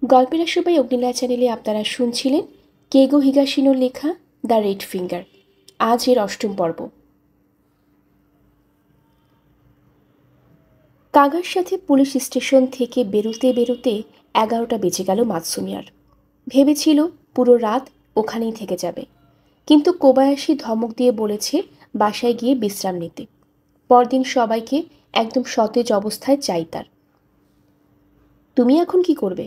গল্পের আসবাই অগ্নিলা চ্যানেলে আপনারা শুনছিলেন কেগো হিগাশিনোর লেখা দ্য রেড ফিঙ্গার। আজ এর অষ্টম পর্ব। কাগার সাথে পুলিশ স্টেশন থেকে বেরোতে বেরোতে 11টা বেজে গেল মাতসুমিয়ার। ভেবেছিল পুরো রাত ওখানেই থেকে যাবে, কিন্তু কোবায়াশি ধমক দিয়ে বলেছে বাসায় গিয়ে বিশ্রাম নিতে। পরদিন সবাইকে একদম সতেজ অবস্থায় চাই তার। তুমি এখন কি করবে?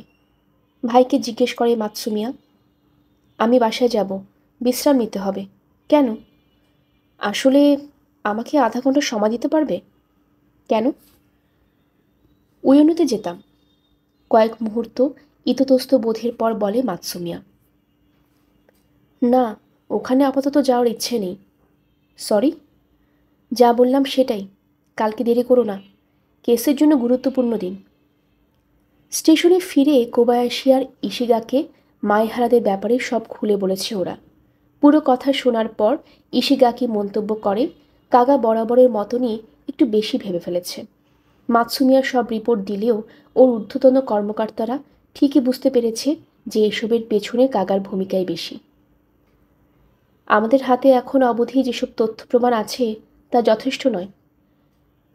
ভাইকে জিজ্ঞেস করে মাতসুমিয়া। আমি বাসায় যাব, বিশ্রাম নিতে হবে। কেন? আসলে আমাকে আধা ঘন্টা সময় দিতে পারবে? কেন? উয়োনোতে যেতাম। কয়েক মুহূর্ত ইতস্তত বোধের পর বলে মাতসুমিয়া। না, ওখানে আপাতত যাওয়ার ইচ্ছে নেই। সরি? যা বললাম সেটাই। কালকে দেরি করো না, কেসের জন্য গুরুত্বপূর্ণ দিন। স্টেশনে ফিরে কোবায়াশি আর ইশিগাকে মাইহারাদের ব্যাপারে সব খুলে বলেছে ওরা। পুরো কথা শোনার পর ইশিগাকি মন্তব্য করে কাগা বরাবরের মতনই একটু বেশি ভেবে ফেলেছে। মাতসুমিয়ার সব রিপোর্ট দিলেও ওর ঊর্ধ্বতন কর্মকর্তারা ঠিকই বুঝতে পেরেছে যে এসবের পেছনে কাগার ভূমিকাই বেশি। আমাদের হাতে এখন অবধি যেসব তথ্য প্রমাণ আছে তা যথেষ্ট নয়,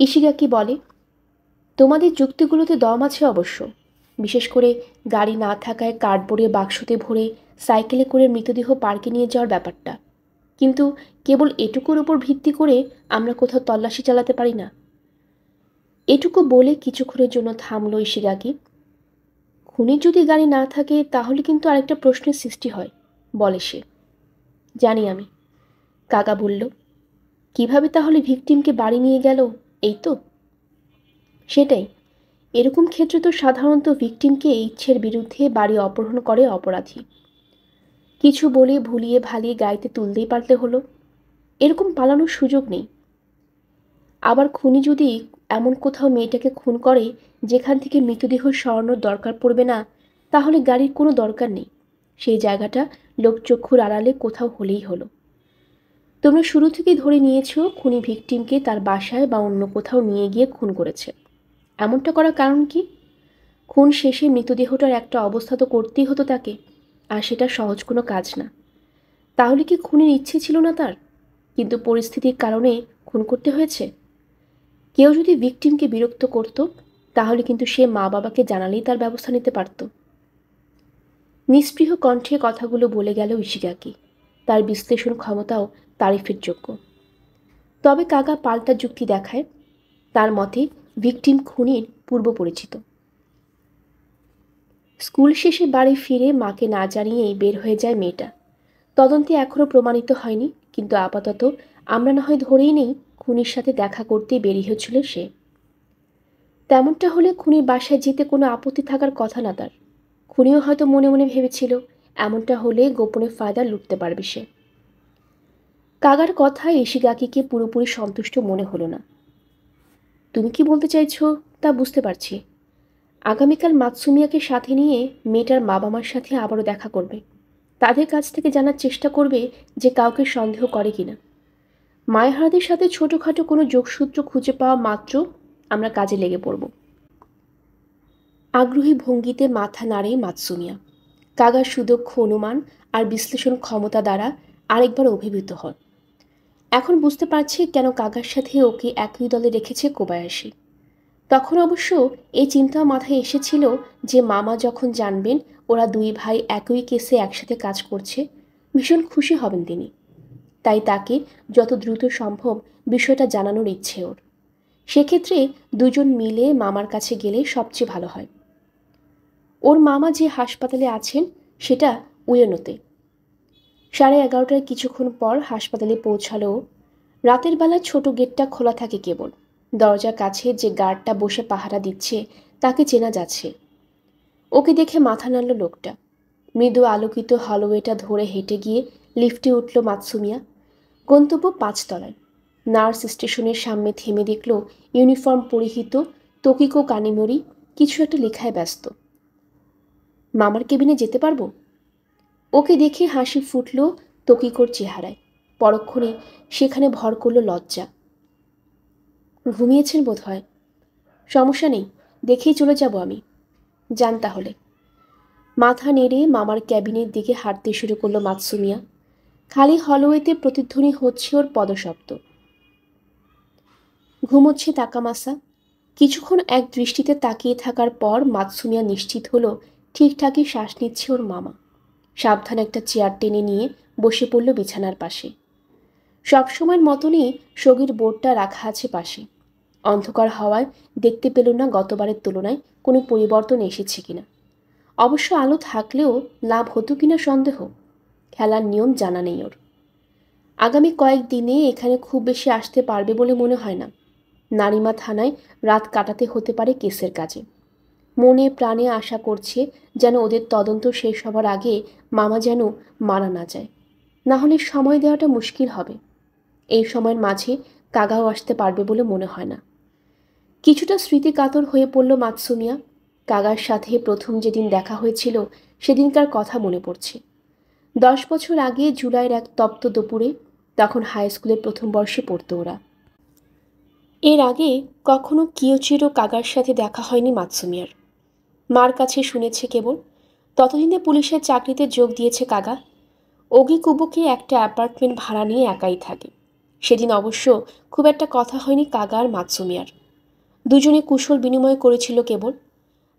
ইশিগাকি বলে। তোমাদের যুক্তিগুলোতে দম আছে অবশ্য, বিশেষ করে গাড়ি না থাকায় কার্ডবোর্ডে বাক্সতে ভরে সাইকেলে করে মৃতদেহ পার্কে নিয়ে যাওয়ার ব্যাপারটা। কিন্তু কেবল এটুকুর উপর ভিত্তি করে আমরা কোথাও তল্লাশি চালাতে পারি না। এটুকু বলে কিছুক্ষণের জন্য থামল ইশিগাকি। খুনির যদি গাড়ি না থাকে তাহলে কিন্তু আরেকটা প্রশ্নের সৃষ্টি হয়, বলে সে। জানি আমি, কাকা বলল। কিভাবে তাহলে ভিকটিমকে বাড়ি নিয়ে গেল, এই তো? সেটাই। এরকম ক্ষেত্রে তো সাধারণত ভিকটিমকে ইচ্ছের বিরুদ্ধে বাড়ি অপহরণ করে অপরাধী। কিছু বলে ভুলিয়ে ভালিয়ে গাড়িতে তুলতেই পারলে হলো। এরকম পালানোর সুযোগ নেই। আবার খুনি যদি এমন কোথাও মেয়েটাকে খুন করে যেখান থেকে মৃতদেহ সরানোর দরকার পড়বে না, তাহলে গাড়ির কোনো দরকার নেই। সেই জায়গাটা লোকচক্ষুর আড়ালে কোথাও হলেই হলো। তোমরা শুরু থেকেই ধরে নিয়েছো খুনি ভিকটিমকে তার বাসায় বা অন্য কোথাও নিয়ে গিয়ে খুন করেছে। এমনটা করার কারণ কি? খুন শেষে মৃতদেহটার একটা অবস্থা তো করতেই হতো তাকে, আর সেটা সহজ কোনো কাজ না। তাহলে কি খুনের ইচ্ছে ছিল না তার, কিন্তু পরিস্থিতির কারণে খুন করতে হয়েছে? কেউ যদি ভিকটিমকে বিরক্ত করত, তাহলে কিন্তু সে মা বাবাকে জানালেই তার ব্যবস্থা নিতে পারত। নিস্পৃহ কণ্ঠে কথাগুলো বলে গেল ইশিগাকি। তার বিশ্লেষণ ক্ষমতাও তারিফের যোগ্য। তবে কাকা পাল্টা যুক্তি দেখায়। তার মতে ভিকটিম খুনির পূর্ব পরিচিত। স্কুল শেষে বাড়ি ফিরে মাকে না জানিয়েই বের হয়ে যায় মেয়েটা। তদন্তে এখনও প্রমাণিত হয়নি, কিন্তু আপাতত আমরা না হয় ধরেই নেই খুনির সাথে দেখা করতে বেরিয়েছিল সে। তেমনটা হলে খুনির বাসায় যেতে কোনো আপত্তি থাকার কথা না তার। খুনিও হয়তো মনে মনে ভেবেছিল এমনটা হলে গোপনে ফায়দা লুটতে পারবে সে। কাগার কথায় ইশিগাকিকে পুরোপুরি সন্তুষ্ট মনে হলো না। তুমি কি বলতে চাইছো তা বুঝতে পারছি। আগামীকাল মাতসুমিয়াকে সাথে নিয়ে মেয়েটার মা বাবার সাথে আবারও দেখা করবে। তাদের কাছ থেকে জানার চেষ্টা করবে যে কাউকে সন্দেহ করে কিনা। মায়াহারাদের সাথে ছোটোখাটো কোনো যোগসূত্র খুঁজে পাওয়া মাত্র আমরা কাজে লেগে পড়ব। আগ্রহী ভঙ্গিতে মাথা নাড়ে মাতসুমিয়া। কাগার সুদক্ষ অনুমান আর বিশ্লেষণ ক্ষমতা দ্বারা আরেকবার অভিভূত হন। এখন বুঝতে পারছে কেন কাগার সাথে ওকে একই দলে রেখেছে কোবায়াশি। তখন অবশ্য এই চিন্তা মাথায় এসেছিল যে মামা যখন জানবেন ওরা দুই ভাই একই কেসে একসাথে কাজ করছে, ভীষণ খুশি হবেন তিনি। তাই তাকে যত দ্রুত সম্ভব বিষয়টা জানানোর ইচ্ছে ওর। সেক্ষেত্রে দুজন মিলে মামার কাছে গেলে সবচেয়ে ভালো হয়। ওর মামা যে হাসপাতালে আছেন সেটা উয়োনোতে। 11:30টার কিছুক্ষণ পর হাসপাতালে পৌঁছালো। রাতের বেলা ছোট গেটটা খোলা থাকে কেবল। দরজার কাছে যে গার্ডটা বসে পাহারা দিচ্ছে তাকে চেনা যাচ্ছে। ওকে দেখে মাথা নাড়ল লোকটা। মৃদু আলোকিত হলওয়েটা ধরে হেঁটে গিয়ে লিফটে উঠল মাতসুমিয়া। গন্তব্য 5 তলায়। নার্স স্টেশনের সামনে থেমে দেখল ইউনিফর্ম পরিহিত তকিকো কানিমরি কিছু একটা লেখায় ব্যস্ত। মামার কেবিনে যেতে পারবো? ওকে দেখে হাসি ফুটল তকিকোর চেহারায়। পরক্ষণে সেখানে ভর করল লজ্জা। ঘুমিয়েছেন বোধহয়। সমস্যা নেই, দেখেই চলে যাব আমি। যান তাহলে। মাথা নেড়ে মামার ক্যাবিনের দিকে হাঁটতে শুরু করলো মাতসুমিয়া। খালি হলওয়েতে প্রতিধ্বনি হচ্ছে ওর পদশব্দ। ঘুমোচ্ছে তাকামাসা। কিছুক্ষণ এক দৃষ্টিতে তাকিয়ে থাকার পর মাতসুমিয়া নিশ্চিত হলো ঠিকঠাকই শ্বাস নিচ্ছে ওর মামা। সাবধানে একটা চেয়ার টেনে নিয়ে বসে পড়ল বিছানার পাশে। সবসময়ের মতনই সগির বোর্ডটা রাখা আছে পাশে। অন্ধকার হওয়ায় দেখতে পেল না গতবারের তুলনায় কোনো পরিবর্তন এসেছে কিনা। অবশ্য আলো থাকলেও লাভ হতো কিনা সন্দেহ। খেলার নিয়ম জানা নেই ওর। আগামী কয়েকদিনে এখানে খুব বেশি আসতে পারবে বলে মনে হয় না। নারিমা থানায় রাত কাটাতে হতে পারে কেসের কাজে। মনে প্রাণে আশা করছে যেন ওদের তদন্ত শেষ হবার আগে মামা যেন মারা না যায়। না হলে সময় দেওয়াটা মুশকিল হবে। এই সময়ের মাঝে কাগাও আসতে পারবে বলে মনে হয় না। কিছুটা স্মৃতিকাতর হয়ে পড়ল মাতসুমিয়া। কাগার সাথে প্রথম যেদিন দেখা হয়েছিল সেদিনকার কথা মনে পড়ছে। 10 বছর আগে জুলাইয়ের এক তপ্ত দুপুরে, তখন হাই স্কুলের প্রথম বর্ষে পড়তো ওরা। এর আগে কখনো কিয়োচিরো কাগার সাথে দেখা হয়নি মাতসুমিয়ার। মার কাছে শুনেছে কেবল। ততদিনে পুলিশের চাকরিতে যোগ দিয়েছে কাগা। ওগিকুবুকে একটা অ্যাপার্টমেন্ট ভাড়া নিয়ে একাই থাকে। সেদিন অবশ্য খুব একটা কথা হয়নি কাগা আর মাতসুমিয়ার। দুজনে কুশল বিনিময় করেছিল কেবল।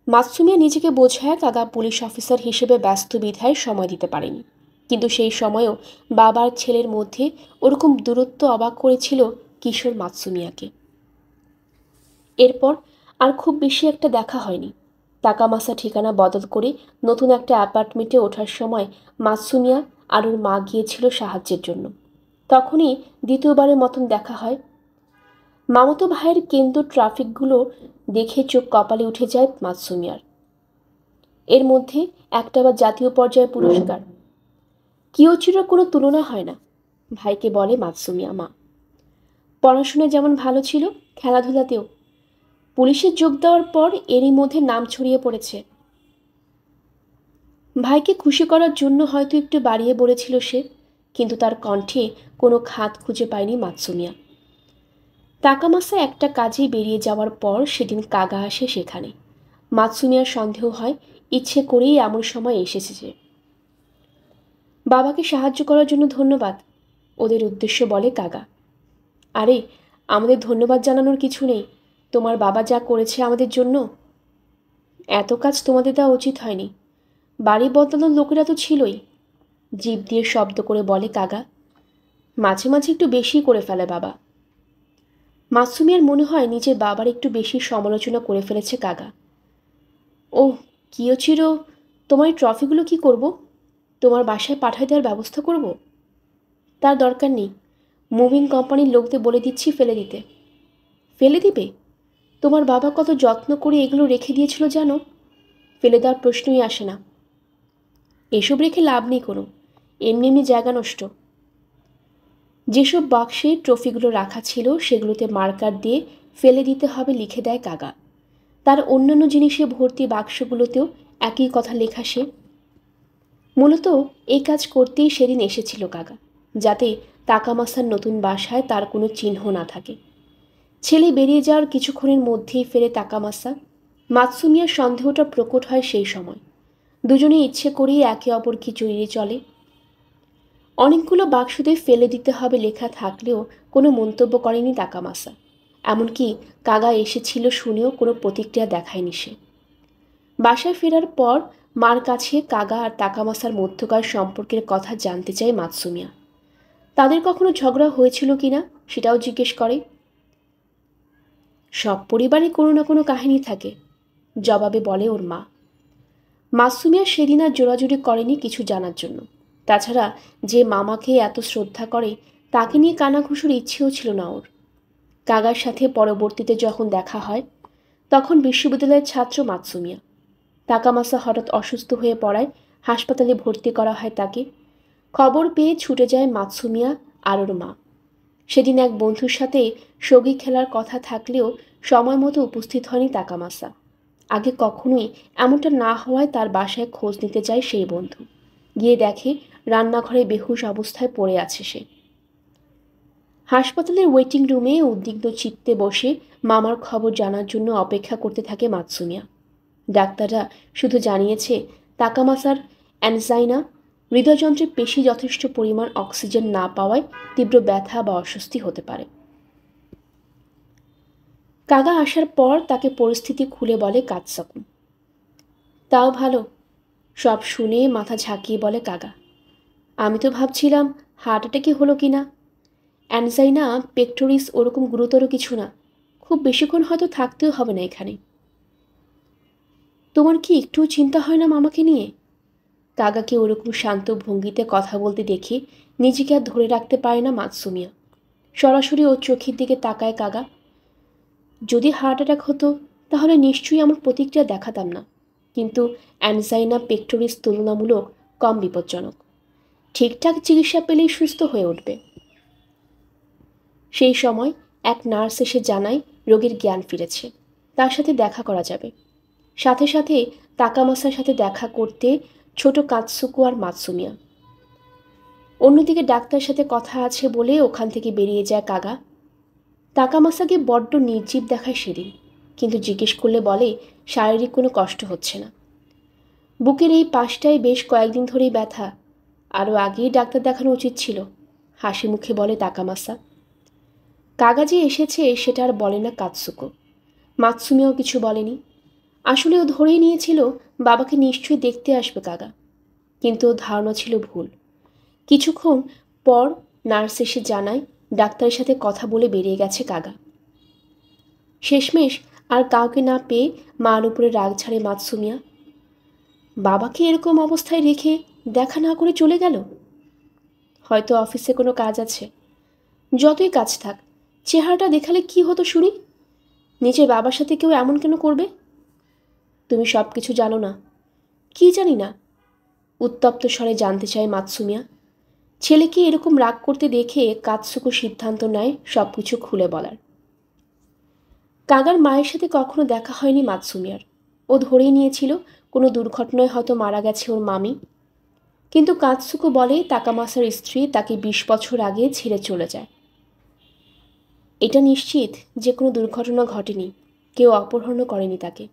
মাতসুমিয়া নিজেকে বোঝায় কাগা পুলিশ অফিসার হিসেবে ব্যস্ত বিধায় সময় দিতে পারেনি, কিন্তু সেই সময়ও বাবার ছেলের মধ্যে ওরকম দূরত্ব অবাক করেছিল কিশোর মাতসুমিয়াকে। এরপর আর খুব বেশি একটা দেখা হয়নি। তাকামাসা ঠিকানা বদল করে নতুন একটা অ্যাপার্টমেন্টে ওঠার সময় মাতসুমিয়া আর ওর মা গিয়েছিল সাহায্যের জন্য। তখনই দ্বিতীয়বারের মতন দেখা হয়। মামাতো ভাইয়ের কেন্দ্র ট্রাফিকগুলো দেখে চোখ কপালে উঠে যায় মাতসুমিয়ার। এর মধ্যে একটা আবার জাতীয় পর্যায়ে পুরস্কার। কিয়োচিরোর কোনো তুলনা হয় না, ভাইকে বলে মাতসুমিয়া মা। পড়াশোনায় যেমন ভালো ছিল, খেলাধুলাতেও। পুলিশে যোগ দেওয়ার পর এরই মধ্যে নাম ছড়িয়ে পড়েছে। ভাইকে খুশি করার জন্য হয়তো একটু বাড়িয়ে বলেছিল সে, কিন্তু তার কণ্ঠে কোনো খাত খুঁজে পায়নি মাতসুমিয়া। তাকামাসা একটা কাজে বেরিয়ে যাওয়ার পর সেদিন কাগা আসে সেখানে। মাতসুমিয়ার সন্দেহ হয় ইচ্ছে করেই এমন সময় এসেছে যে। বাবাকে সাহায্য করার জন্য ধন্যবাদ, ওদের উদ্দেশ্য বলে কাগা। আরে, আমাদের ধন্যবাদ জানানোর কিছু নেই। তোমার বাবা যা করেছে আমাদের জন্য, এত কাজ তোমাদের দেওয়া উচিত হয়নি। বাড়ি বদলানোর লোকেরা তো ছিলই, জিভ দিয়ে শব্দ করে বলে কাগা। মাঝে মাঝে একটু বেশি করে ফেলে বাবা। মাসুমিয়ার মনে হয় নিজের বাবার একটু বেশি সমালোচনা করে ফেলেছে কাগা। ও কিয়োচিরো, তোমার এই ট্রফিগুলো কি করব? তোমার বাসায় পাঠায় দেওয়ার ব্যবস্থা করব? তার দরকার নেই। মুভিং কোম্পানির লোকদের বলে দিচ্ছি ফেলে দিতে। ফেলে দিবে? তোমার বাবা কত যত্ন করে এগুলো রেখে দিয়েছিল জানো? ফেলে দেওয়ার প্রশ্নই আসে না। এসব রেখে লাভ নেই কোনো, এমনি এমনি জায়গা নষ্ট। যেসব বাক্সে ট্রফিগুলো রাখা ছিল সেগুলোতে মার্কার দিয়ে ফেলে দিতে হবে লিখে দেয় কাগা। তার অন্যান্য জিনিসে ভর্তি বাক্সগুলোতেও একই কথা লেখা সে। মূলত এই কাজ করতেই সেদিন এসেছিল কাগা, যাতে তাকামাসার নতুন বাসায় তার কোনো চিহ্ন না থাকে। ছেলে বেরিয়ে যাওয়ার কিছুক্ষণের মধ্যেই ফেরে তাকামাসা। মাতসুমিয়ার সন্দেহটা প্রকট হয় সেই সময়। দুজনে ইচ্ছে করেই একে অপরকে জড়িয়ে চলে। অনেকগুলো বাক্সতে ফেলে দিতে হবে লেখা থাকলেও কোনো মন্তব্য করেনি তাকামাসা। এমনকি কাগা এসেছিল শুনেও কোনো প্রতিক্রিয়া দেখায়নি সে। বাসায় ফেরার পর মার কাছে কাগা আর তাকামাসার মধ্যকার সম্পর্কের কথা জানতে চায় মাতসুমিয়া। তাদের কখনো ঝগড়া হয়েছিল কিনা সেটাও জিজ্ঞেস করে। সব পরিবারে কোনো না কোনো কাহিনী থাকে, জবাবে বলে ওর মা। মাসুমিয়া সেদিন আর জোরাজুরি করেনি কিছু জানার জন্য। তাছাড়া যে মামাকে এত শ্রদ্ধা করে তাকে নিয়ে কানাঘুষোর ইচ্ছেও ছিল না ওর। কাগার সাথে পরবর্তীতে যখন দেখা হয় তখন বিশ্ববিদ্যালয়ের ছাত্র মাতসুমিয়া। তাকামাসা হঠাৎ অসুস্থ হয়ে পড়ায় হাসপাতালে ভর্তি করা হয় তাকে। খবর পেয়ে ছুটে যায় মাতসুমিয়া আর ওর মা। সেদিন এক বন্ধুর সাথে সগি খেলার কথা থাকলেও সময় মতো উপস্থিত হয়নি তাকামাসা। আগে কখনোই এমনটা না হওয়ায় তার বাসায় খোঁজ নিতে যায় সেই বন্ধু। গিয়ে দেখে রান্নাঘরে বেহুশ অবস্থায় পড়ে আছে সে। হাসপাতালের ওয়েটিং রুমে উদ্বিগ্ন চিত্তে বসে মামার খবর জানার জন্য অপেক্ষা করতে থাকে মাতসুমিয়া। ডাক্তাররা শুধু জানিয়েছে তাকামাসার অ্যানজাইনা, হৃদয়যন্ত্রে পেশি যথেষ্ট পরিমাণ অক্সিজেন না পাওয়ায় তীব্র ব্যথা বা অস্বস্তি হতে পারে। কাগা আসার পর তাকে পরিস্থিতি খুলে বলে কাতসাকু। তাও ভালো, সব শুনে মাথা ঝাঁকিয়ে বলে কাগা। আমি তো ভাবছিলাম হার্ট অ্যাটাকে হলো কি না। অ্যানজাইনা পেক্টোরিস ওরকম গুরুতর কিছু না, খুব বেশিক্ষণ হয়তো থাকতেও হবে না এখানে। তোমার কি একটুও চিন্তা হয় না মামাকে নিয়ে? কাগাকে ওরকম শান্ত ভঙ্গিতে কথা বলতে দেখে নিজেকে আর ধরে রাখতে পারে না মাতসুমিয়া। সরাসরি ওর চোখের দিকে তাকায় কাগা। যদি হার্ট অ্যাটাক হতো তাহলে নিশ্চয়ই আমার প্রতিক্রিয়া দেখাতাম না, কিন্তু অ্যানজাইনা পেক্টোরিস তুলনামূলক কম বিপজ্জনক। ঠিকঠাক চিকিৎসা পেলেই সুস্থ হয়ে উঠবে। সেই সময় এক নার্স এসে জানায় রোগীর জ্ঞান ফিরেছে, তার সাথে দেখা করা যাবে। সাথে সাথে তাকামাসার সাথে দেখা করতে ছোট কাতসুকু আর মাতসুমিয়া। অন্যদিকে ডাক্তার সাথে কথা আছে বলে ওখান থেকে বেরিয়ে যায় কাগা। তাকামাসাকে বড্ড নির্জীব দেখায় সেদিন, কিন্তু জিজ্ঞেস করলে বলে শারীরিক কোনো কষ্ট হচ্ছে না। বুকের এই পাশটায় বেশ কয়েকদিন ধরেই ব্যথা, আরও আগেই ডাক্তার দেখানো উচিত ছিল, হাসি মুখে বলে তাকামাসা। কাগা যে এসেছে সেটা আর বলে না কাতসুকো। মাতসুমিয়াও কিছু বলেনি। আসলে ও ধরেই নিয়েছিল বাবাকে নিশ্চয়ই দেখতে আসবে কাগা, কিন্তু ওর ধারণা ছিল ভুল। কিছুক্ষণ পর নার্স এসে জানায় ডাক্তারের সাথে কথা বলে বেরিয়ে গেছে কাগা। শেষমেশ আর কাউকে না পেয়ে মার উপরে রাগ ছাড়ে মাতসুমিয়া। বাবাকে এরকম অবস্থায় রেখে দেখা না করে চলে গেল। হয়তো অফিসে কোনো কাজ আছে। যতই কাজ থাক, চেহারাটা দেখালে কি হতো শুনি? নিজের বাবার সাথে কেউ এমন কেন করবে? তুমি সব কিছু জানো না? কি জানি না? উত্তপ্ত স্বরে জানতে চায় মাতসুমিয়া। ছেলেকে এরকম রাগ করতে দেখে কাতসুকো সিদ্ধান্ত নেয় সব কিছু খুলে বলার। কাগার মায়ের সাথে কখনো দেখা হয়নি মাতসুমিয়ার। ও ধরেই নিয়েছিল কোনো দুর্ঘটনায় হয়তো মারা গেছে ওর মামি। কিন্তু কাতসুকো বলে তাকামাসার স্ত্রী তাকে 20 বছর আগে ছেড়ে চলে যায়। এটা নিশ্চিত যে কোনো দুর্ঘটনা ঘটেনি, কেউ অপহরণ করেনি তাকে,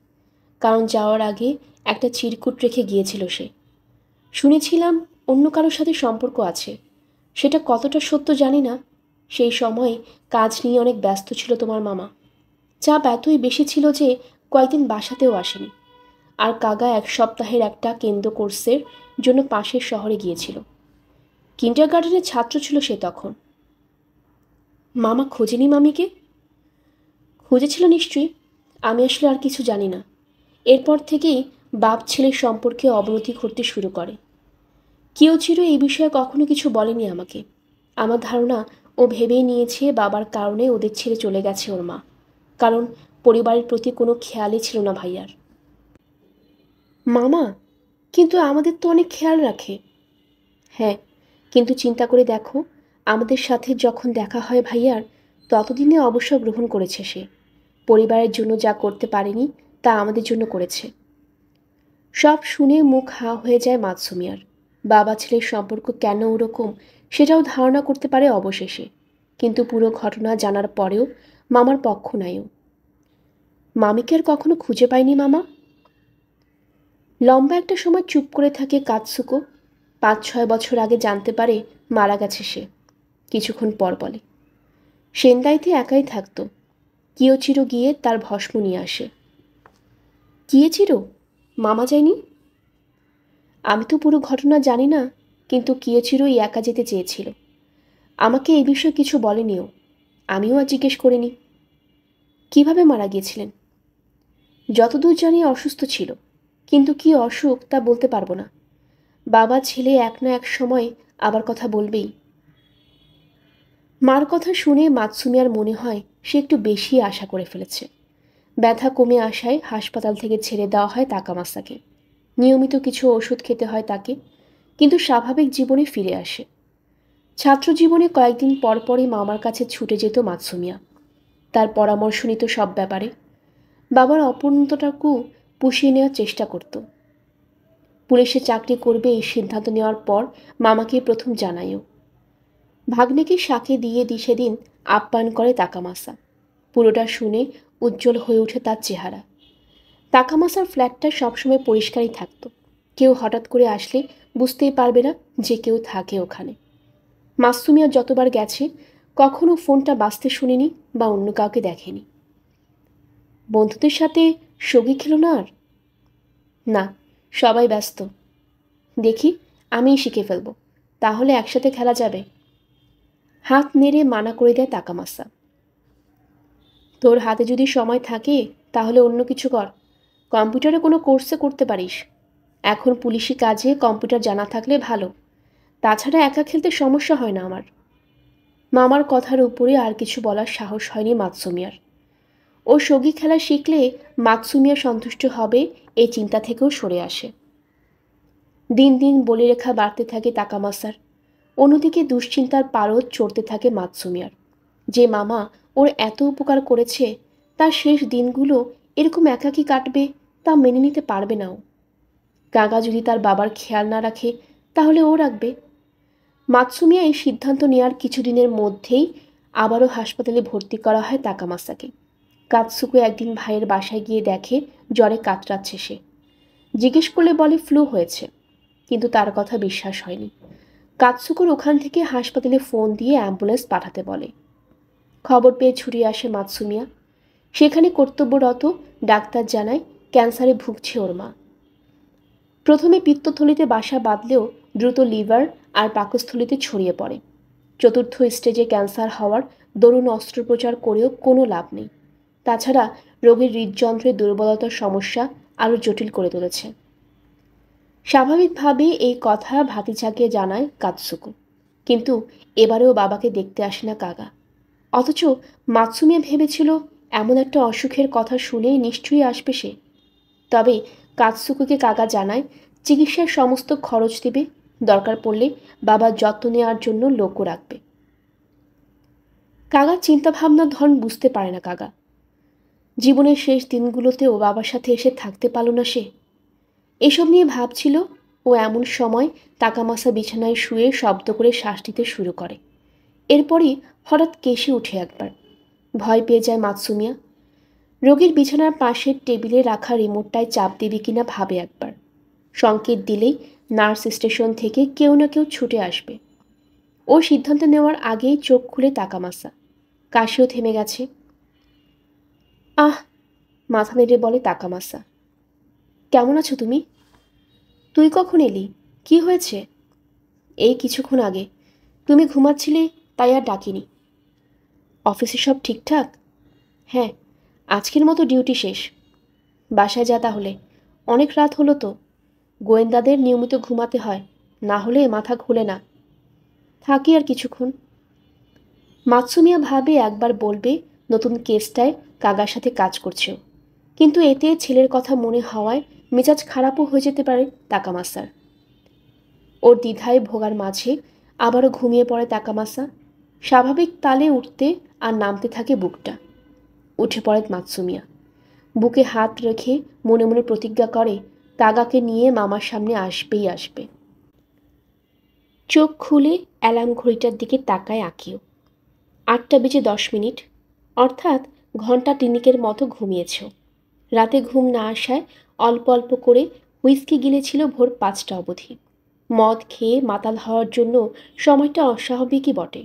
কারণ যাওয়ার আগে একটা চিরকুট রেখে গিয়েছিল সে। শুনেছিলাম অন্য কারোর সাথে সম্পর্ক আছে, সেটা কতটা সত্য জানি না। সেই সময় কাজ নিয়ে অনেক ব্যস্ত ছিল তোমার মামা। চাপ এতই বেশি ছিল যে কয়েকদিন বাসাতেও আসেনি। আর কাগা 1 সপ্তাহের একটা কেন্দ্র কোর্সের জন্য পাশের শহরে গিয়েছিল। কিন্ডারগার্টেনের ছাত্র ছিল সে তখন। মামা খোঁজেনি মামিকে? খুঁজেছিল নিশ্চয়ই, আমি আসলে আর কিছু জানি না। এরপর থেকেই বাপ ছেলের সম্পর্কে অবনতি ঘটতে শুরু করে। কিয়োচিরো এই বিষয়ে কখনো কিছু বলেনি আমাকে। আমার ধারণা ও ভেবেই নিয়েছে বাবার কারণে ওদের ছেড়ে চলে গেছে ওর মা, কারণ পরিবারের প্রতি কোনো খেয়ালই ছিল না ভাইয়ার। মামা কিন্তু আমাদের তো অনেক খেয়াল রাখে। হ্যাঁ, কিন্তু চিন্তা করে দেখো, আমাদের সাথে যখন দেখা হয় ভাইয়ার, ততদিনে অবসর গ্রহণ করেছে সে। পরিবারের জন্য যা করতে পারেনি তা আমাদের জন্য করেছে। সব শুনে মুখ হাঁ হয়ে যায় মাতসুমিয়ার। বাবা ছেলের সম্পর্ক কেন ওরকম সেটাও ধারণা করতে পারে অবশেষে, কিন্তু পুরো ঘটনা জানার পরেও মামার পক্ষ নেয়ও। মামিকে আর কখনো খুঁজে পায়নি মামা? লম্বা একটা সময় চুপ করে থাকে কাতসুকো। 5-6 বছর আগে জানতে পারে মারা গেছে সে। কিছুক্ষণ পর বলে, সেন্দাইতে একাই থাকতো। কিয়োচিরো গিয়ে তার ভস্ম নিয়ে আসে। কিয়েচিরো? মামা যায়নি? আমি তো পুরো ঘটনা জানি না, কিন্তু কিয়োচিরোই একা যেতে চেয়েছিল। আমাকে এই বিষয়ে কিছু বলেনিও, আমিও আর জিজ্ঞেস করিনি। কিভাবে মারা গিয়েছিলেন? যতদূর জানি অসুস্থ ছিল, কিন্তু কি অসুখ তা বলতে পারবো না। বাবা ছেলে এক না এক সময় আবার কথা বলবেই। মার কথা শুনে মাতসুমিয়ার মনে হয় সে একটু বেশি আশা করে ফেলেছে। ব্যথা কমে আসায় হাসপাতাল থেকে ছেড়ে দেওয়া হয় তাকামাসাকে। নিয়মিত কিছু ওষুধ খেতে হয় তাকে, কিন্তু স্বাভাবিক জীবনে ফিরে আসে। ছাত্র জীবনে কয়েকদিন পর পরই মামার কাছে ছুটে যেত মাতসুমিয়া। তার পরামর্শ নিত সব ব্যাপারে। বাবার অপূর্ণতাটুকু পুষিয়ে নেওয়ার চেষ্টা করত। পুলিশে চাকরি করবে এই সিদ্ধান্ত নেওয়ার পর মামাকে প্রথম জানায়ও। ভাগ্নেকে সাথে দিয়ে সেদিন আপ্যায়ন করে তাকামাসা। পুরোটা শুনে উজ্জ্বল হয়ে ওঠে তার চেহারা। তাকামাসার ফ্ল্যাটটা সবসময় পরিষ্কারই থাকত। কেউ হঠাৎ করে আসলে বুঝতেই পারবে না যে কেউ থাকে ওখানে। মাসুমিয়া যতবার গেছে কখনো ফোনটা বাজতে শুনিনি বা অন্য কাউকে দেখেনি। বন্ধুদের সাথে সঙ্গী খেলো না আর? না, সবাই ব্যস্ত। দেখি, আমিই শিখে ফেলবো, তাহলে একসাথে খেলা যাবে। হাত নেড়ে মানা করে দেয় তাকামাসা। তোর হাতে যদি সময় থাকে তাহলে অন্য কিছু কর, কম্পিউটারে কোনো কোর্সে করতে পারিস। এখন পুলিশি কাজে কম্পিউটার জানা থাকলে ভালো, তাছাড়া একা খেলতে সমস্যা হয় না আমার। মামার কথার উপরে আর কিছু বলার সাহস হয়নি মাতসুমিয়ার। ও সঙ্গী খেলা শিখলে মাতসুমিয়া সন্তুষ্ট হবে এই চিন্তা থেকেও সরে আসে। দিন দিন বলিরেখা বাড়তে থাকে তাকামাসার। অন্যদিকে দুশ্চিন্তার পারদ চড়তে থাকে মাতসুমিয়ার। যে মামা ওর এত উপকার করেছে, তার শেষ দিনগুলো এরকম একাকী কাটবে তা মেনে নিতে পারবে না ও। গাগা যদি তার বাবার খেয়াল না রাখে তাহলে ও রাখবে। মাতসুমিয়া এই সিদ্ধান্ত নেওয়ার কিছুদিনের মধ্যেই আবারও হাসপাতালে ভর্তি করা হয় তাকামাসাকে। কাতসুকো একদিন ভাইয়ের বাসায় গিয়ে দেখে জ্বরে কাতরাচ্ছে সে। জিজ্ঞেস করলে বলে ফ্লু হয়েছে, কিন্তু তার কথা বিশ্বাস হয়নি। কাতসুকোর ওখান থেকে হাসপাতালে ফোন দিয়ে অ্যাম্বুলেন্স পাঠাতে বলে। খবর পেয়ে ছুটে আসে মাতসুমিয়া। সেখানে কর্তব্যরত ডাক্তার জানায় ক্যান্সারে ভুগছে ওর মা। প্রথমে পিত্তথলিতে বাসা বাঁধলেও দ্রুত লিভার আর পাকস্থলিতে ছড়িয়ে পড়ে। চতুর্থ স্টেজে ক্যান্সার হওয়ার দরুণ অস্ত্রোপচার করেও কোনো লাভ নেই। তাছাড়া রোগীর হৃদযন্ত্রের দুর্বলতার সমস্যা আরও জটিল করে তুলেছে। স্বাভাবিকভাবেই এই কথা ভাতিজাকে জানায় কাতসুকো, কিন্তু এবারেও বাবাকে দেখতে আসে না কাগা। অথচ মাতসুমিয়া ভেবেছিল এমন একটা অসুখের কথা শুনেই নিশ্চয়ই আসবে সে। তবে কাতসুকোকে কাগা জানায় চিকিৎসার সমস্ত খরচ দেবে, দরকার পড়লে বাবার যত্ন নেওয়ার জন্য লোকও রাখবে। কাগার চিন্তাভাবনার ধরন বুঝতে পারে না কাগা। জীবনের শেষ দিনগুলোতেও বাবার সাথে এসে থাকতে পারল না সে। এসব নিয়ে ভাবছিল ও এমন সময় তাকামাসা বিছানায় শুয়ে শব্দ করে শ্বাস নিতে শুরু করে। এরপরই হঠাৎ কেশে উঠে একবার। ভয় পেয়ে যায় মাতসুমিয়া। রোগীর বিছানার পাশের টেবিলে রাখা রিমোটটায় চাপ দেবে কিনা ভাবে একবার। সংকেত দিলেই নার্স স্টেশন থেকে কেউ না কেউ ছুটে আসবে। ও সিদ্ধান্ত নেওয়ার আগেই চোখ খুলে তাকামাসা। কাশিও থেমে গেছে। আহ, মাথা নেড়ে বলে তাকামাসা। কেমন আছো তুমি? তুই কখন এলি? কি হয়েছে? এই কিছুক্ষণ আগে। তুমি ঘুমাচ্ছিলে তাই আর ডাকিনি। অফিসে সব ঠিকঠাক? হ্যাঁ, আজকের মতো ডিউটি শেষ। বাসায় যা তাহলে, অনেক রাত হলো তো। গোয়েন্দাদের নিয়মিত ঘুমাতে হয়, না হলে মাথা খুলে না। থাকি আর কিছুক্ষণ। মাতসুমিয়া ভাবে একবার বলবে নতুন কেসটায় কাগার সাথে কাজ করছে, কিন্তু এতে ছেলের কথা মনে হওয়ায় মেজাজ খারাপও হয়ে যেতে পারে তাকামাসার। ওর দ্বিধায় ভোগার মাঝে আবারও ঘুমিয়ে পড়ে তাকামাসা। স্বাভাবিক তালে উঠতে আর নামতে থাকে বুকটা। উঠে পড়ে মাতসুমিয়া। বুকে হাত রেখে মনে মনে প্রতিজ্ঞা করে কাগাকে নিয়ে মামার সামনে আসবেই আসবে। চোখ খুলে অ্যালার্ম ঘড়িটার দিকে তাকায় আঁকিও। 8:10, অর্থাৎ ঘন্টা তিনিকের মতো ঘুমিয়েছ। রাতে ঘুম না আসায় অল্প অল্প করে হুইস্কি গিলেছিল ভোর 5টা অবধি। মদ খেয়ে মাতাল হওয়ার জন্য সময়টা অস্বাভাবিকই বটে,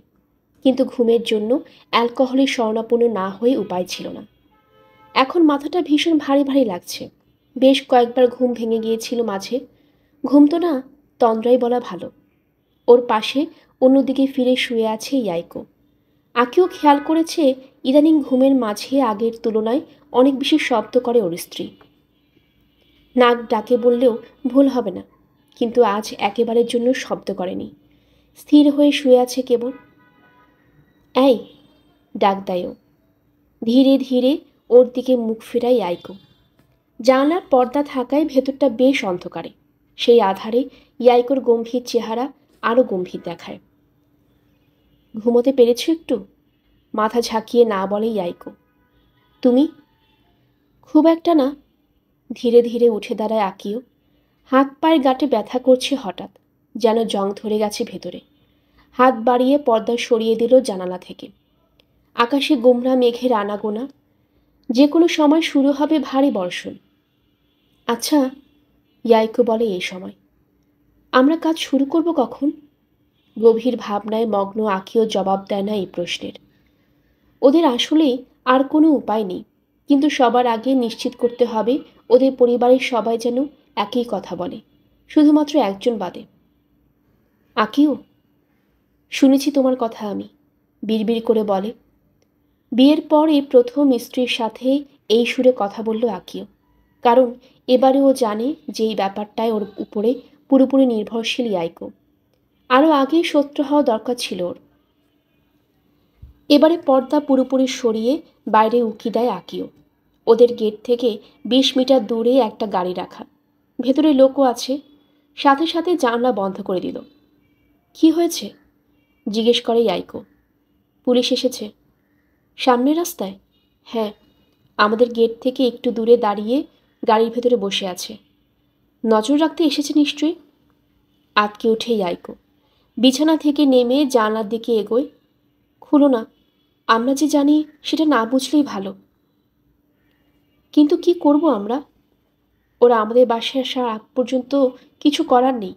কিন্তু ঘুমের জন্য অ্যালকোহলের শরণাপন্ন না হয়ে উপায় ছিল না। এখন মাথাটা ভীষণ ভারী ভারী লাগছে। বেশ কয়েকবার ঘুম ভেঙে গিয়েছিল মাঝে। ঘুম তো না, তন্দ্রাই বলা ভালো। ওর পাশে অন্যদিকে ফিরে শুয়ে আছে ইয়াইকো। আঁকিও খেয়াল করেছে ইদানিং ঘুমের মাঝে আগের তুলনায় অনেক বেশি শব্দ করে ওর স্ত্রী। নাক ডাকে বললেও ভুল হবে না, কিন্তু আজ একেবারের জন্য শব্দ করেনি। স্থির হয়ে শুয়ে আছে কেবল। এই, ডাক দেয় ও। ধীরে ধীরে ওর দিকে মুখ ফেরাই আইকো। জানলার পর্দা থাকায় ভেতরটা বেশ অন্ধকারে। সেই আধারে ইয়াইকোর গম্ভীর চেহারা আরও গম্ভীর দেখায়। ঘুমোতে পেরেছ একটু? মাথা ঝাঁকিয়ে না বলে ইয়াইকো। তুমি? খুব একটা না। ধীরে ধীরে উঠে দাঁড়ায় আঁকিও। হাত পায়ের গাঁটে ব্যথা করছে হঠাৎ, যেন জং ধরে গেছে ভেতরে। হাত বাড়িয়ে পর্দা সরিয়ে দিল জানালা থেকে। আকাশে গোমরা মেঘের আনাগোনা। যে কোনো সময় শুরু হবে ভারী বর্ষণ। আচ্ছা, ইয়াইকো বলে এই সময়। আমরা কাজ শুরু করব কখন? গভীর ভাবনায় মগ্ন আঁকিও জবাব দেয় না এই প্রশ্নের। ওদের আসলেই আর কোনো উপায় নেই, কিন্তু সবার আগে নিশ্চিত করতে হবে ওদের পরিবারের সবাই যেন একই কথা বলে, শুধুমাত্র একজন বাদে। আঁকিও, শুনেছি তোমার কথা আমি, বিড়বিড় করে বলে। বিয়ের পর এই প্রথম স্ত্রীর সাথে এই সুরে কথা বলল আঁকিও, কারণ এবারে ও জানে যে এই ব্যাপারটায় ওর উপরে পুরোপুরি নির্ভরশীল ইয়াইকো। আরও আগেই শত্রু হওয়া দরকার ছিল ওর। এবারে পর্দা পুরোপুরি সরিয়ে বাইরে উকি দেয় আঁকিও। ওদের গেট থেকে 20 মিটার দূরে একটা গাড়ি রাখা, ভেতরে লোকও আছে। সাথে সাথে জানলা বন্ধ করে দিল। কি হয়েছে জিজ্ঞেস করে ইয়াইকো। পুলিশ এসেছে। সামনের রাস্তায়? হ্যাঁ, আমাদের গেট থেকে একটু দূরে দাঁড়িয়ে গাড়ির ভেতরে বসে আছে। নজর রাখতে এসেছে নিশ্চয়ই। আতকে ওঠে ইয়াইকো। বিছানা থেকে নেমে জানলার দিকে এগোয়। খুলো না, আমরা যে জানি সেটা না বুঝলেই ভালো। কিন্তু কি করব আমরা? ওরা আমাদের বাসায় আসার আগ পর্যন্ত কিছু করার নেই।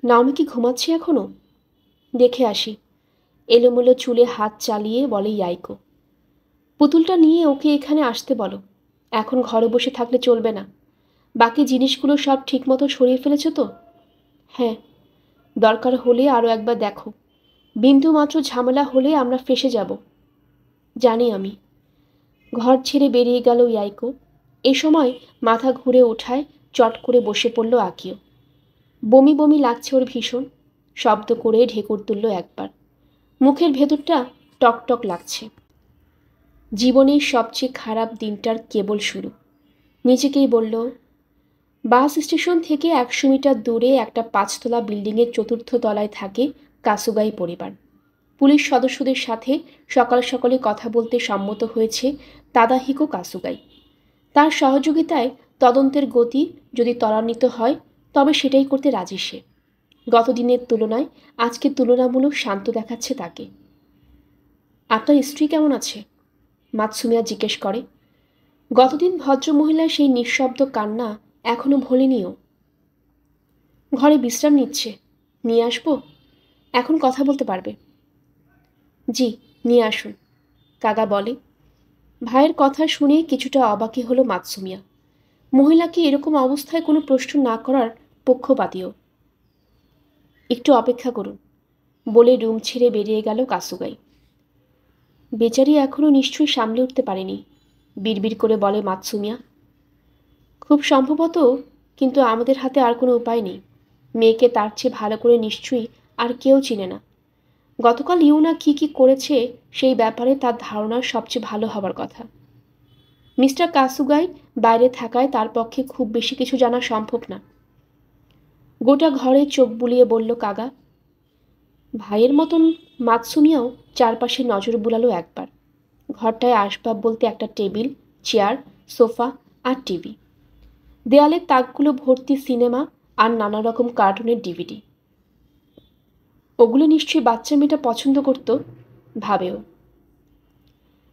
নাওমি কি ঘুমাচ্ছে এখনো? দেখে আসি। এলোমেলো চুলে হাত চালিয়ে বলে ইয়াইকো। পুতুলটা নিয়ে ওকে এখানে আসতে বলো। এখন ঘরে বসে থাকলে চলবে না। বাকি জিনিসগুলো সব ঠিকমতো সরিয়ে ফেলেছো তো? হ্যাঁ, দরকার হলে আরও একবার দেখো। বিন্দু মাত্র ঝামেলা হলে আমরা ফেঁসে যাব। জানি আমি। ঘর ছেড়ে বেরিয়ে গেল ইয়াইকো। এ সময় মাথা ঘুরে ওঠায় চট করে বসে পড়ল আঁকিও। বমি বমি লাগছে ওর ভীষণ। শব্দ করে ঢেকুর তুলল একবার। মুখের ভেতরটা টকটক লাগছে। জীবনের সবচেয়ে খারাপ দিনটার কেবল শুরু। নিজেকেই বলল, বাস স্টেশন থেকে 100 মিটার দূরে একটা 5তলা বিল্ডিংয়ের 4র্থ তলায় থাকে কাসুগাই পরিবার। পুলিশ সদস্যদের সাথে সকাল সকালে কথা বলতে সম্মত হয়েছে তাদাহিকো কাসুগাই। তার সহযোগিতায় তদন্তের গতি যদি ত্বরান্বিত হয় তবে সেটাই করতে রাজি সে। গত দিনের তুলনায় আজকে তুলনামূলক শান্ত দেখাচ্ছে তাকে। আপনার স্ত্রী কেমন আছে? মাতসুমিয়া জিজ্ঞেস করে। গতদিন ভদ্রমহিলার সেই নিঃশব্দ কান্না এখনো ভোলেনিও। ঘরে বিশ্রাম নিচ্ছে। নিয়ে আসবো? এখন কথা বলতে পারবে। জি, নিয়ে আসুন, কাগা বলে। ভাইয়ের কথা শুনে কিছুটা অবাকই হলো মাতসুমিয়া। মহিলাকে এরকম অবস্থায় কোনো প্রশ্ন না করার পক্ষপাতীয়। একটু অপেক্ষা করুন বলে রুম ছেড়ে বেরিয়ে গেল কাসুগাই। বেচারি এখনও নিশ্চয়ই সামলে উঠতে পারেনি, বিড়বিড় করে বলে মাতসুমিয়া। খুব সম্ভবত, কিন্তু আমাদের হাতে আর কোনো উপায় নেই। মেয়েকে তার চেয়ে ভালো করে নিশ্চয়ই আর কেউ চিনে না। গতকাল ইউনা কি করেছে সেই ব্যাপারে তার ধারণা সবচেয়ে ভালো হবার কথা। মিস্টার কাসুগাই বাইরে থাকায় তার পক্ষে খুব বেশি কিছু জানা সম্ভব না। গোটা ঘরে চোখ বুলিয়ে বলল কাগা। ভাইয়ের মতন মাতসুমিয়াও চারপাশে নজর বুলালো একবার। ঘরটায় আসবাব বলতে একটা টেবিল, চেয়ার, সোফা আর টিভি। দেয়ালের তাকগুলো ভর্তি সিনেমা আর নানা রকম কার্টুনের ডিভিডি। ওগুলো নিশ্চয়ই বাচ্চা মেয়েটা পছন্দ করত, ভাবেও।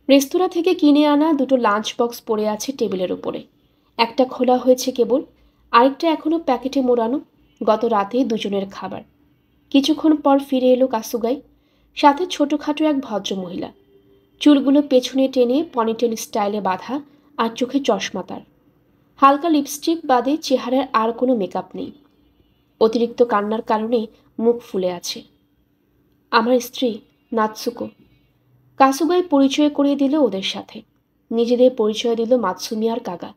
রেস্তোরাঁ থেকে কিনে আনা দুটো লাঞ্চ বক্স পড়ে আছে টেবিলের উপরে। একটা খোলা হয়েছে কেবল, আরেকটা এখনও প্যাকেটে মোড়ানো। গত রাতে দুজনের খাবার। কিছুক্ষণ পর ফিরে এলো কাসুগাই, সাথে ছোটোখাটো এক ভদ্রমহিলা। চুলগুলো পেছনে টেনে পনিটেল স্টাইলে বাঁধা আর চোখে চশমা তার। হালকা লিপস্টিক বাদে চেহারার আর কোনো মেকআপ নেই। অতিরিক্ত কান্নার কারণে মুখ ফুলে আছে। আমার স্ত্রী নাতসুকো। কাসুগাই পরিচয় করিয়ে দিল ওদের সাথে। নিজেদের পরিচয় দিল মাতসুমিয়ার কাগা।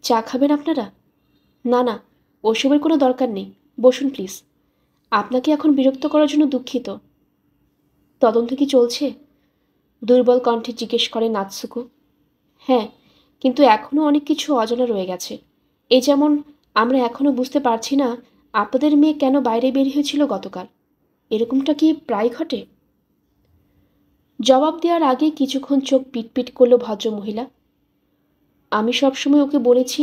চা খাবেন আপনারা? না না, ওসবের কোনো দরকার নেই, বসুন প্লিজ। আপনাকে এখন বিরক্ত করার জন্য দুঃখিত। তদন্ত কি চলছে? দুর্বল কণ্ঠে জিজ্ঞেস করে নাতসুকো। হ্যাঁ, কিন্তু এখনও অনেক কিছু অজানা রয়ে গেছে। এই যেমন, আমরা এখনও বুঝতে পারছি না আপনাদের মেয়ে কেন বাইরে বের হয়েছিল গতকাল। এরকমটা কি প্রায় ঘটে? জবাব দেওয়ার আগে কিছুক্ষণ চোখ পিটপিট করল ভদ্রমহিলা। আমি সবসময় ওকে বলেছি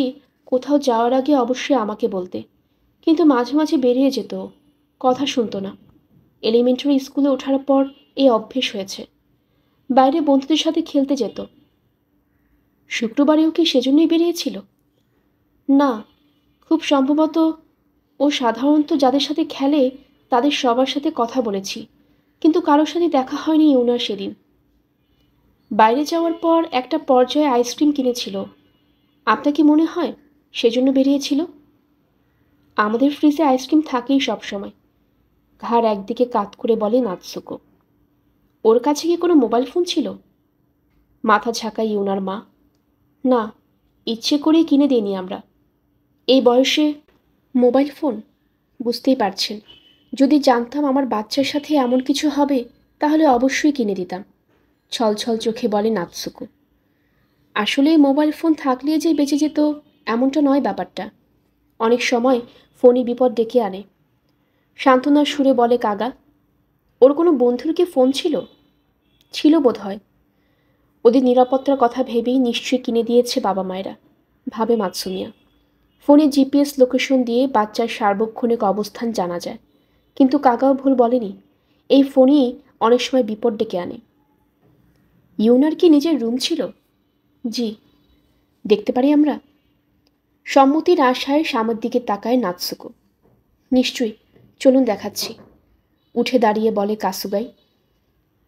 কোথাও যাওয়ার আগে অবশ্যই আমাকে বলতে, কিন্তু মাঝে মাঝে বেরিয়ে যেত। কথা শুনতো না। এলিমেন্টারি স্কুলে ওঠার পর এই অভ্যেস হয়েছে। বাইরে বন্ধুদের সাথে খেলতে যেত। শুক্রবারেও কি সেজন্যই বেরিয়েছিল? না, খুব সম্ভবত ও সাধারণত যাদের সাথে খেলে তাদের সবার সাথে কথা বলেছি, কিন্তু কারোর সাথে দেখা হয়নি ইউনার সেদিন। বাইরে যাওয়ার পর একটা পর্যায়ে আইসক্রিম কিনেছিল। আপনার কি মনে হয় সেজন্য বেরিয়েছিল? আমাদের ফ্রিজে আইসক্রিম থাকেই সব সময়। ঘাড় একদিকে কাত করে বলে নাতসুকো। ওর কাছে কি কোনো মোবাইল ফোন ছিল? মাথা ঝাঁকায় ইউনার মা। না, ইচ্ছে করেই কিনে দিইনি আমরা। এই বয়সে মোবাইল ফোন? বুঝতেই পারছেন, যদি জানতাম আমার বাচ্চার সাথে এমন কিছু হবে তাহলে অবশ্যই কিনে দিতাম, ছলছল চোখে বলে নাতসুকো। আসলে মোবাইল ফোন থাকলে যে বেঁচে যেত এমনটা নয় ব্যাপারটা। অনেক সময় ফোনই বিপদ ডেকে আনে। সান্ত্বনার সুরে বলে কাগা। ওর কোনো বন্ধুর কি ফোন ছিল? ছিল বোধ হয়। ওদের নিরাপত্তার কথা ভেবেই নিশ্চয়ই কিনে দিয়েছে বাবা মায়েরা, ভাবে মাতসুমিয়া। ফোনে জিপিএস লোকেশন দিয়ে বাচ্চার সার্বক্ষণিক অবস্থান জানা যায়। কিন্তু কাকাও ভুল বলেনি, এই ফোনই অনেক সময় বিপদ ডেকে আনে। ইউনার কি নিজের রুম ছিল? জি। দেখতে পারি আমরা? সম্মতির আশায় সামের দিকে তাকায় নাতসুকো। নিশ্চয়ই, চলুন দেখাচ্ছি, উঠে দাঁড়িয়ে বলে কাসুগাই।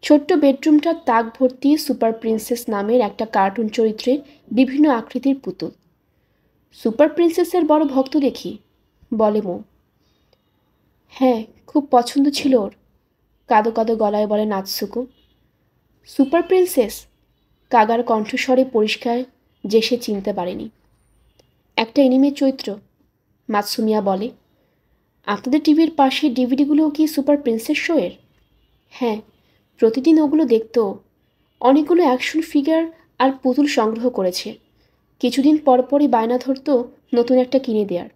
ছোট্ট বেডরুমটার তাক ভর্তি সুপার প্রিন্সেস নামের একটা কার্টুন চরিত্রের বিভিন্ন আকৃতির পুতুল। সুপার প্রিন্সেসের বড় ভক্ত দেখি, বলে মৌ। হ্যাঁ, খুব পছন্দ ছিল ওর, কাঁদো কাঁদো গলায় বলে নাতসুকো। Super princess? কাগার কণ্ঠস্বরে পরিষ্কার যে সে চিনতে পারেনি। একটা এনিমে চরিত্র, মাতসুমিয়া বলে। আপনাদের টিভির পাশে ডিভিডিগুলোও কি সুপার প্রিন্সেস শোয়ের? হ্যাঁ, প্রতিদিন ওগুলো দেখতো। অনেকগুলো অ্যাকশন ফিগার আর পুতুল সংগ্রহ করেছে। কিছুদিন পরপরই বায়না ধরতো নতুন একটা কিনে দেওয়ার।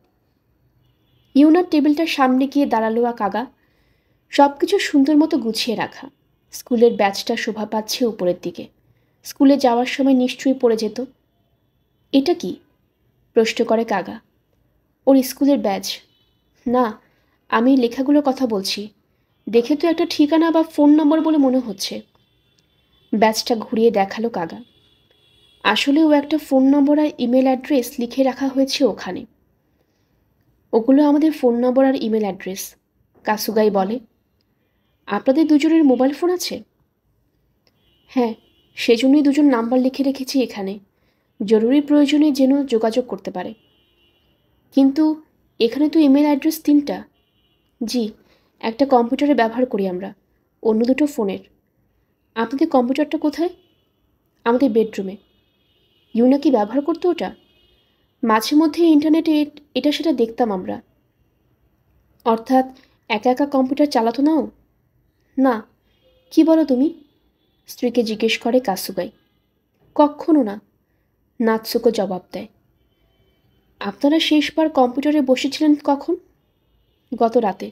ইউনার টেবিলটার সামনে গিয়ে দাঁড়ালো কাগা। সব কিছু সুন্দর মতো গুছিয়ে রাখা। স্কুলের ব্যাচটা শোভা পাচ্ছে উপরের দিকে। স্কুলে যাওয়ার সময় নিশ্চয়ই পড়ে যেত। এটা কি? প্রশ্ন করে কাগা। ওর স্কুলের ব্যাচ। না, আমি লেখাগুলোর কথা বলছি। দেখে তো একটা ঠিকানা বা ফোন নম্বর বলে মনে হচ্ছে। ব্যাচটা ঘুরিয়ে দেখালো কাগা। আসলে ও একটা ফোন নম্বর আর ইমেল অ্যাড্রেস লিখে রাখা হয়েছে ওখানে। ওগুলো আমাদের ফোন নম্বর আর ইমেল অ্যাড্রেস, কাসুগাই বলে। আপনাদের দুজনের মোবাইল ফোন আছে? হ্যাঁ, সেজন্যই দুজন নাম্বার লিখে রেখেছি এখানে, জরুরি প্রয়োজনে যেন যোগাযোগ করতে পারে। কিন্তু এখানে তো ইমেল অ্যাড্রেস 3টা। জি, একটা কম্পিউটারে ব্যবহার করি আমরা, অন্য দুটো ফোনের। আপনাদের কম্পিউটারটা কোথায়? আমাদের বেডরুমে। ইউনা কি ব্যবহার করতো ওটা? মাঝে মধ্যে ইন্টারনেটে এটা সেটা দেখতাম আমরা। অর্থাৎ একা একা কম্পিউটার চালাতো নাও? না। কি বলো তুমি? স্ত্রীকে জিজ্ঞেস করে কাসুগাই। কক্ষণও না, নাতসুকো জবাব দেয়। আপনারা শেষবার কম্পিউটারে বসেছিলেন কখন? গত রাতে।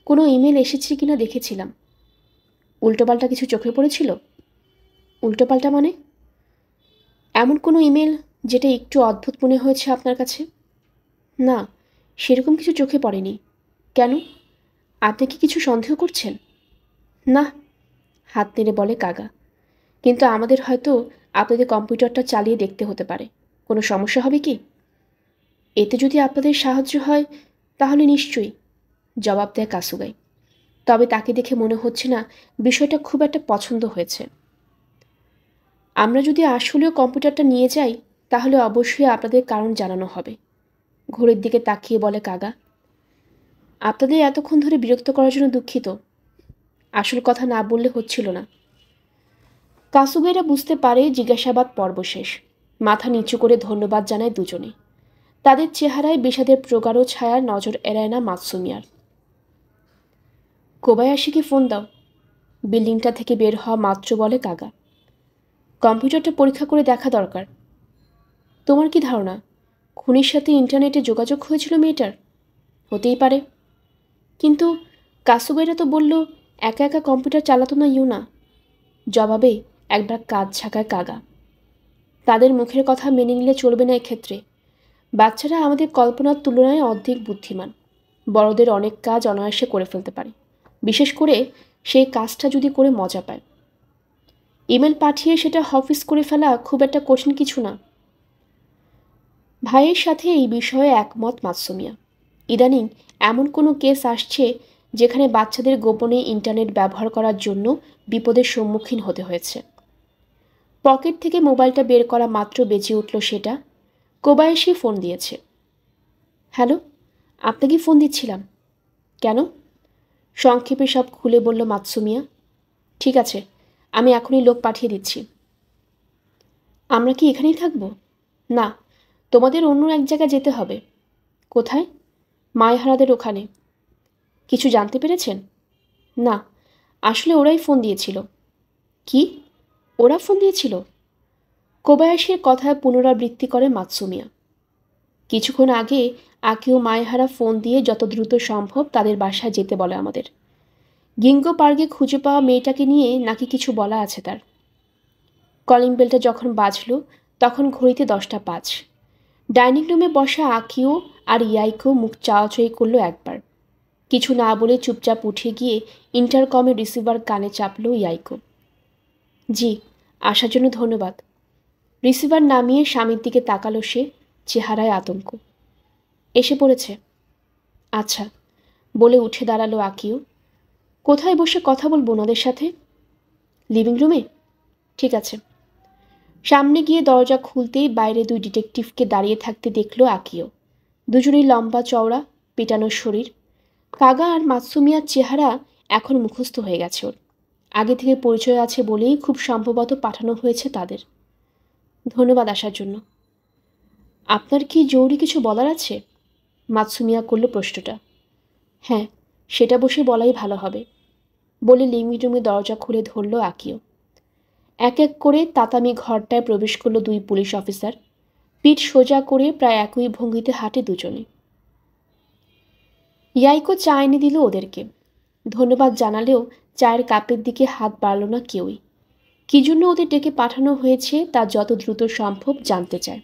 কোনো ইমেল এসেছে কিনা দেখেছিলাম। উল্টোপাল্টা কিছু চোখে পড়েছিল? উল্টোপাল্টা মানে? এমন কোনো ইমেল যেটা একটু অদ্ভুত মনে হয়েছে আপনার কাছে? না, সেরকম কিছু চোখে পড়েনি। কেন? আপনি কি কিছু সন্দেহ করছেন? না, হাত নেড়ে বলে কাগা। কিন্তু আমাদের হয়তো আপনাদের কম্পিউটারটা চালিয়ে দেখতে হতে পারে। কোনো সমস্যা হবে কি? এতে যদি আপনাদের সাহায্য হয় তাহলে নিশ্চয়ই, জবাব দেয় কাসুগাই। তবে তাকে দেখে মনে হচ্ছে না বিষয়টা খুব একটা পছন্দ হয়েছে। আমরা যদি আসলেও কম্পিউটারটা নিয়ে যাই তাহলে অবশ্যই আপনাদের কারণ জানানো হবে, ঘড়ির দিকে তাকিয়ে বলে কাগা। আপনাদের এতক্ষণ ধরে বিরক্ত করার জন্য দুঃখিত। আসল কথা না বললে হচ্ছিল না। কাসুগাইরা বুঝতে পারে জিজ্ঞাসাবাদ পর্ব শেষ। মাথা নিচু করে ধন্যবাদ জানায় দুজনে। তাদের চেহারায় বিষাদের প্রগাঢ় ছায়ার নজর এড়ায় না মাতসুমিয়ার। কোবায়াশিকে ফোন দাও, বিল্ডিংটা থেকে বের হওয়া মাত্র বলে কাগা। কম্পিউটারটা পরীক্ষা করে দেখা দরকার। তোমার কি ধারণা খুনির সাথে ইন্টারনেটে যোগাযোগ হয়েছিল মেয়েটার? হতেই পারে, কিন্তু কাসুগাইরা তো বলল একা একা কম্পিউটার চালাতো না ইউনা। জবাবে একবার কাজ ঝাঁকায় কাগা। তাদের মুখের কথা মেনে নিলে চলবে না এক্ষেত্রে। বাচ্চারা আমাদের কল্পনার তুলনায় অধিক বুদ্ধিমান। বড়দের অনেক কাজ অনায়াসে করে ফেলতে পারে, বিশেষ করে সেই কাজটা যদি করে মজা পায়। ইমেল পাঠিয়ে সেটা অফিস করে ফেলা খুব একটা কঠিন কিছু না। ভাইয়ের সাথে এই বিষয়ে একমত মাসুমিয়া। ইদানিং এমন কোনো কেস আসছে যেখানে বাচ্চাদের গোপনে ইন্টারনেট ব্যবহার করার জন্য বিপদের সম্মুখীন হতে হয়েছে। পকেট থেকে মোবাইলটা বের করা মাত্র বেজে উঠল সেটা। কোবায়াশি ফোন দিয়েছে। হ্যালো, আপনাকে ফোন দিচ্ছিলাম। কেন? সংক্ষেপে সব খুলে বলল মাতসুমিয়া। ঠিক আছে, আমি এখনই লোক পাঠিয়ে দিচ্ছি। আমরা কি এখানেই থাকবো? না, তোমাদের অন্য এক জায়গায় যেতে হবে। কোথায়? মায়হারাদের ওখানে। কিছু জানতে পেরেছেন? না, আসলে ওরাই ফোন দিয়েছিল। কি? ওরা ফোন দিয়েছিল? কোবায়াশির কথায় পুনরাবৃত্তি করে মাতসুমিয়া। কিছুক্ষণ আগে আকিও মায়হারা ফোন দিয়ে যত দ্রুত সম্ভব তাদের বাসায় যেতে বলে আমাদের। গিঙ্গো পার্কে খুঁজে পাওয়া মেয়েটাকে নিয়ে নাকি কিছু বলা আছে তার। কলিং বেলটা যখন বাজল তখন ঘড়িতে 10টা 5। ডাইনিং রুমে বসা আকিও আর ইয়াইকো মুখ চাওয়াচাই করলো একবার। কিছু না বলে চুপচাপ উঠে গিয়ে ইন্টারকমে রিসিভার কানে চাপল ইয়াইকো। জি, আসার জন্য ধন্যবাদ। রিসিভার নামিয়ে স্বামীর দিকে তাকালো সে, চেহারায় আতঙ্ক। এসে পড়েছে। আচ্ছা, বলে উঠে দাঁড়ালো আকিও। কোথায় বসে কথা বলবো ওনাদের সাথে? লিভিং রুমে? ঠিক আছে। সামনে গিয়ে দরজা খুলতেই বাইরে 2 ডিটেকটিভকে দাঁড়িয়ে থাকতে দেখল আকিও। দুজনেই লম্বা চওড়া, পেটানো শরীর। কাগা আর মাতসুমিয়ার চেহারা এখন মুখস্থ হয়ে গেছে ওর। আগে থেকে পরিচয় আছে বলেই খুব সম্ভবত পাঠানো হয়েছে তাদের। ধন্যবাদ আসার জন্য। আপনার কি জরুরি কিছু বলার আছে? মাতসুমিয়া করল প্রশ্নটা। হ্যাঁ, সেটা বসে বলাই ভালো হবে, বলে লিভিং রুমে দরজা খুলে ধরল আকিও। এক এক করে তাতামি ঘরটায় প্রবেশ করলো 2 পুলিশ অফিসার। পিঠ সোজা করে প্রায় একই ভঙ্গিতে হাঁটে দুজনে। ইয়াইকো চা এনে দিল ওদেরকে। ধন্যবাদ জানালেও চায়ের কাপের দিকে হাত বাড়ল না কেউই। কী জন্য ওদের ডেকে পাঠানো হয়েছে তা যত দ্রুত সম্ভব জানতে চায়।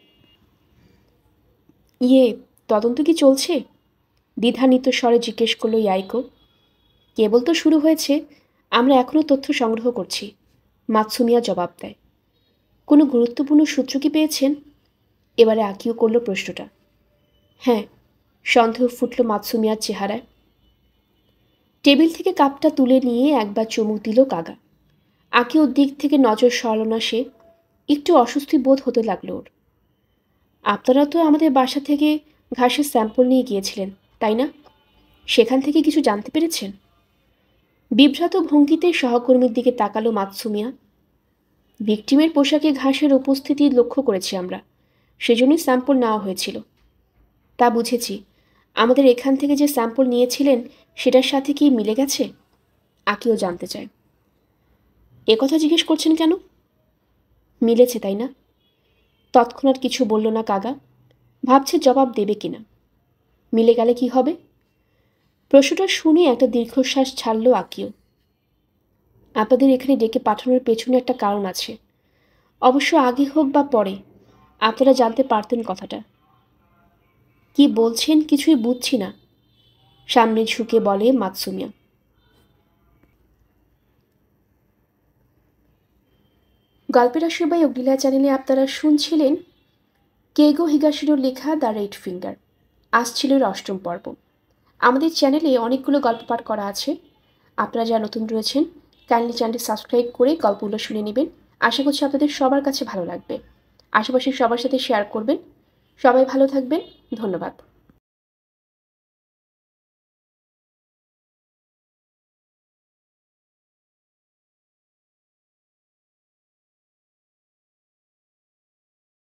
তদন্ত কি চলছে? দ্বিধান্বিত স্বরে জিজ্ঞেস করল ইয়াইকো। কেবল তো শুরু হয়েছে, আমরা এখনও তথ্য সংগ্রহ করছি, মাতসুমিয়া জবাব দেয়। কোনো গুরুত্বপূর্ণ সূত্র কি পেয়েছেন? এবারে আকিও করল প্রশ্নটা। হ্যাঁ, সন্দেহ ফুটল মাতসুমিয়ার চেহারায়। টেবিল থেকে কাপটা তুলে নিয়ে একবার চুমুক দিল কাগা। আকিওর দিক থেকে নজর সরল না সে। একটু অস্বস্তি বোধ হতে লাগলো ওর। আপনারা তো আমাদের বাসা থেকে ঘাসের স্যাম্পল নিয়ে গিয়েছিলেন, তাই না? সেখান থেকে কিছু জানতে পেরেছেন? বিভ্রাত ভঙ্গিতে সহকর্মীর দিকে তাকালো মাতসুমিয়া। ভিকটিমের পোশাকে ঘাসের উপস্থিতি লক্ষ্য করেছি আমরা, সেজন্যই স্যাম্পল নেওয়া হয়েছিল। তা বুঝেছি। আমাদের এখান থেকে যে স্যাম্পল নিয়েছিলেন সেটার সাথে কি মিলে গেছে? আকিও জানতে চায়। কথা জিজ্ঞেস করছেন কেন? মিলেছে, তাই না? তৎক্ষণাৎ কিছু বলল না কাগা। ভাবছে জবাব দেবে কিনা। মিলে গেলে কি হবে? প্রশ্নটা শুনে একটা দীর্ঘশ্বাস ছাড়ল আকিও। আপনাদের এখানে ডেকে পাঠানোর পেছনে একটা কারণ আছে। অবশ্য আগে হোক বা পরে, আপনারা জানতে পারতেন কথাটা। কি বলছেন কিছুই বুঝছি না, সামনে ঝুঁকে বলে মাতসুমিয়া। গল্পের আসর বাই অগ্নিলা চ্যানেলে আপনারা শুনছিলেন কেগো হিগাশিরোর লেখা দ্য রেড ফিঙ্গার। আসছিল এর 8ম পর্ব। আমাদের চ্যানেলে অনেকগুলো গল্প পাঠ করা আছে। আপনারা যারা নতুন রয়েছেন কাইন্ডলি চ্যানেলটি সাবস্ক্রাইব করে গল্পগুলো শুনে নেবেন। আশা করছি আপনাদের সবার কাছে ভালো লাগবে। আশেপাশের সবার সাথে শেয়ার করবেন। সবাই ভালো থাকবেন। ধন্যবাদ।